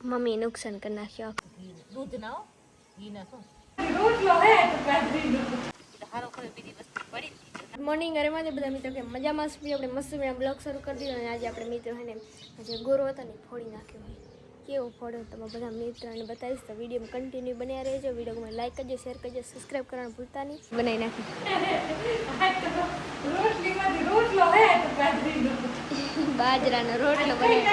Mummy નુકસાન કરી નાખ્યો. દૂધ ના હો, ઘી ના શું ગુડ મોર્નિંગ. અરે મારે બધા મિત્રો કે મજામાં છીએ. આપણે મસ્ત બ્લોગ શરૂ કરી દીધો અને આજે આપણે મિત્રો છે ને જે ગોરો હતા ને ફોડી નાખ્યો હોય. કેવો ફોડ્યો તમે બધા મિત્રોને બતાવીશ તો વિડીયો કન્ટિન્યુ બન્યા રહેજો. વિડીયોમાં લાઈક કરજો, શેર કરજો, સબસ્ક્રાઈબ કરવાનું ભૂલતા નહીં. બનાવી નાખી બાજરાનો રોટલો બનાવી.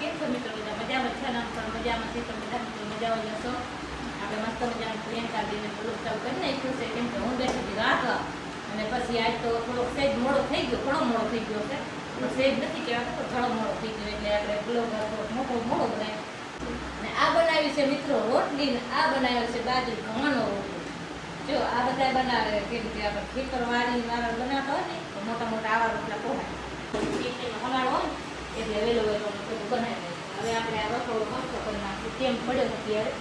કેમ છો મિત્રો? બધા મજામાં છે ને? મજામાં છે તો બધા મિત્રો મજામાં જશો. આપણે મસ્ત મજાનું પ્રિયંકા દીને બ્લોગ ચાલુ કરી નાખ્યું છે. કેમ કે હું બેઠી હતી રાતવા અને પછી આજ તો થોડોક સહેજ મોડો થઈ ગયો, ઘણો મોડો થઈ ગયો છે. સહેજ નથી કહેવાતો, તો ઘણો મોડો થઈ ગયો એટલે આપણે બ્લોગ થોડોક મોડો બનાવ્યો. અને આ બનાવ્યું છે મિત્રો રોટલી ને આ બનાવ્યો છે બાજરી ઘઉંનો રોટલો. જો આ બધા બનાવે કેમ કે આપણે ખેતર વાળી વાળા બનાવતા હોય ને તો મોટા મોટા આવા રોટલા પોહાય. ખેતીમાં હલાડો હોય ને એટલે વેલો વેલો બધું બનાવી. હવે આપણે આ રસોડો મસ્ત કરી નાખીએ. કેમ પડ્યો નથી હવે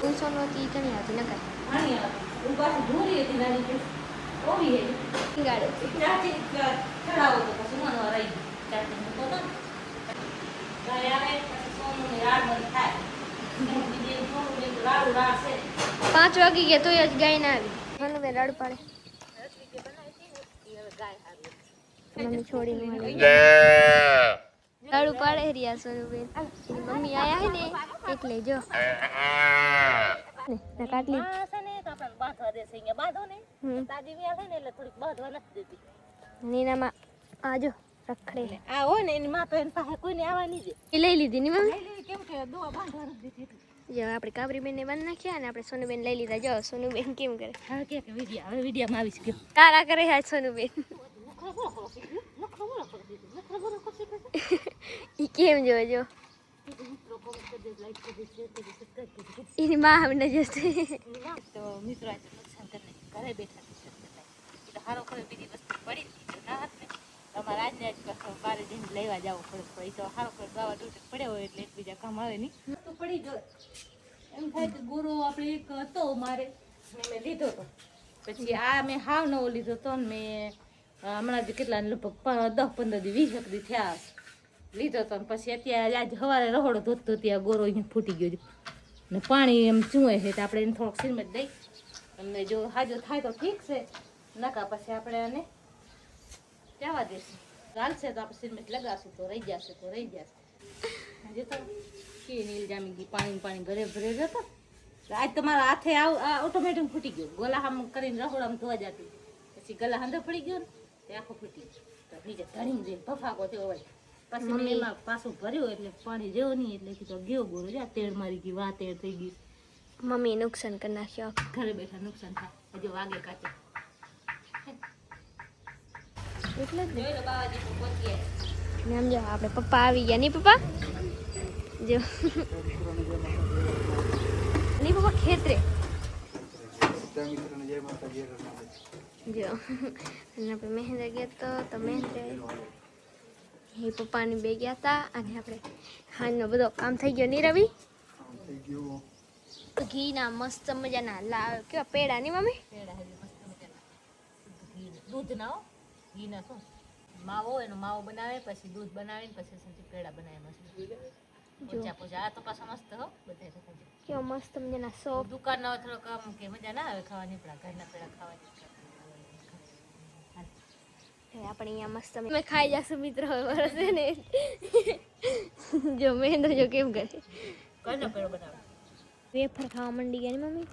ઉંસોનો હતી ચણી હતી નકર પાણી હું પાછી ધોરી હતી નાની ઓવી ગાડે ચાચી ચડાવો તો પછી મનો રહી ગયું. ચાચી મૂકો તો ગાય આવે પછી સોનું રાડ બંધ થાય. બીજે સોનું ને રાડું રાડ છે 5 વાગી ગયા તોય જ ગાય ના આવી. મને બે રડ પાડે રસવી કે બનાવી હતી ને હવે ગાય આવી. મમ્મી છોડીને રડ પાડે રિયા સોનુબેન. મમ્મી આયા હે ને એટલે જો ને કાટલી આ છે ને તો આપણે બાંધવા દેશે અહીંયા બાંધો ને તાજી વ્યા છે ને એટલે થોડીક બાંધવા નથી દેતી. નીનામાં આજો રખડે આ હોય ને એની માં તો એની પાસે કોઈને આવવા નહીં દે. એ લઈ લીધી ની મમ્મી. લઈ કેમ કે દોવા બાંધવા નથી દેતી. જો આપણે કાબરીબેન ને બાંધી નાખ્યા અને આપણે સોનુબેન લઈ લીધા. જો સોનુબેન કેમ કરે. હવે કે વિડિયા હવે વિડિયામાં આવીશ કે તારા કરે આજ સોનુબેન. ઈ કેમ જો જો એની માં હમને જશે તો મિત્રો આજે નુકસાન કરીને ઘરે બેઠા એટલે હારો ખરે બીજી વસ્તુ પડી હતી ના હાથ ને તમારે આજને આજ પાછો બારે જઈને લેવા જવું પડે. પછી તો હારો ખરે દવા તૂટે પડ્યો હોય એટલે એકબીજા કામ આવે નહીં તો પડી જાય. એમ થાય કે ગોરો આપણે એક હતો મારે મેં લીધો હતો. પછી આ મેં હાવ નવો લીધો હતો ને મેં હમણાં જ કેટલા લગભગ 10-15 દી 20 દી થયા લીધો હતો. પછી અત્યારે આજ સવારે રહોડો ધોતો ત્યાં ગોરો અહીંયા ફૂટી ગયો ને પાણી એમ ચૂવે છે તો આપણે એને થોડોક સિરમેટ દઈ અને જો હાજો થાય તો ઠીક છે, નકા પછી આપણે આને જવા દઈશું. ચાલશે તો આપણે સિરમેટ લગાવશું તો રહી જશે તો રહી જશે. હજુ તો કે નીલ જામી ગઈ પાણી ઘરે ભરે જતો. આજ તમારા હાથે આ ઓટોમેટિક ફૂટી ગયો. ગોલા આમ કરીને રહોડામાં ધોવા જતી પછી ગલા અંદર પડી ગયો ને તે આખો ફૂટી ગયો. તો નીચે ધણીને જઈને ફફાકો થયો હોય. પછી મેં એમાં પાછું ભર્યું એટલે પાણી જેવો નહીં એટલે કીધું ગયો ગોરો જા તેડ મારી ગઈ વા તેડ થઈ ગઈ. મમ્મી નુકસાન કરી નાખ્યો. ઘરે બેઠા નુકસાન થાય. હજુ વાગે કાચે એટલે જ જોઈ લો બાવાજી પહોંચીએ. ને આમ જો આપણે પપ્પા આવી ગયા. નહીં પપ્પા જો નહીં પપ્પા ખેતરે જો અને આપણે મહેન્દ્ર ગયા તો મહેન્દ્ર એ પપ્પાની બે ગયા હતા અને આપણે હાંજનો બધો કામ થઈ ગયો. નહીં રવિ ઘીના મસ્ત મજાના લાવ કેવા પેડા નહીં મમ્મી. પેડા હજી મસ્ત મજાના દૂધ ના હો, ઘી ના શું માવો એનો માવો બનાવે પછી દૂધ બનાવીને પછી સૌથી પેડા બનાવે મસ્ત પોચા પોચા. આ તો પાછા મસ્ત હો બધા કેવા મસ્ત મજાના સોપ. દુકાન ના થોડો કામ કે મજા ના આવે ખાવાની, પેલા ઘરના પેડા ખાવાની. આપણે અહીંયા મસ્ત અમે ખાઈ જશું મિત્રો. વરસે ને જો મહેન્દ્ર જો કેમ કરે ઘરનો પેડો બનાવે. વેફર ખાવા માંડી ગયા ને મમ્મી.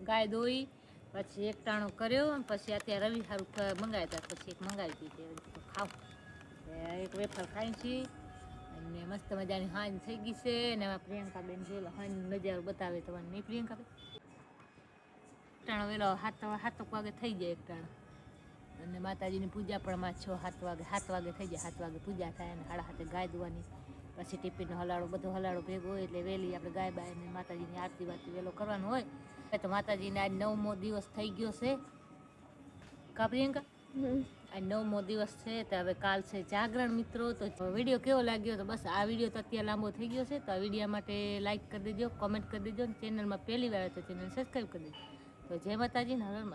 ગાય દોઈ પછી એક ટાણો કર્યો પછી અત્યારે રવિ સારું મંગાવ્યા હતા પછી એક મંગાવી હતી ખાવ એક વેફર ખાઈ છીએ અને મસ્ત મજાની હાંજ થઈ ગઈ છે. ને એમાં પ્રિયંકાબેન જોયેલો હાંજનો નજારો બતાવે તમારે નહીં પ્રિયંકાબેન. ટાણો વેલો 7 વાગે થઈ જાય એક ટાણો અને માતાજીની પૂજા પણ માં 6-7 વાગે થઈ જાય. 7 વાગે પૂજા થાય અને 7:30 ગાય દોવાની પછી ટિફિનનો હલાડો બધો હલાડો ભેગો હોય એટલે વહેલી આપણે ગાય બાય ને માતાજીની આરતી બારતી વહેલો કરવાનો હોય. તો માતાજીને આજ 9મો દિવસ થઈ ગયો છે કા પ્રિયંકા? આજ 9મો દિવસ છે તો હવે કાલ છે જાગરણ મિત્રો. તો વિડીયો કેવો લાગ્યો? તો બસ આ વિડીયો તો અત્યારે લાંબો થઈ ગયો છે તો આ વિડીયો માટે લાઈક કરી દેજો, કોમેન્ટ કરી દેજો. ચેનલમાં પહેલી વાર તો ચેનલ સબસ્ક્રાઈબ કરી દેજો. તો જય માતાજી ને હર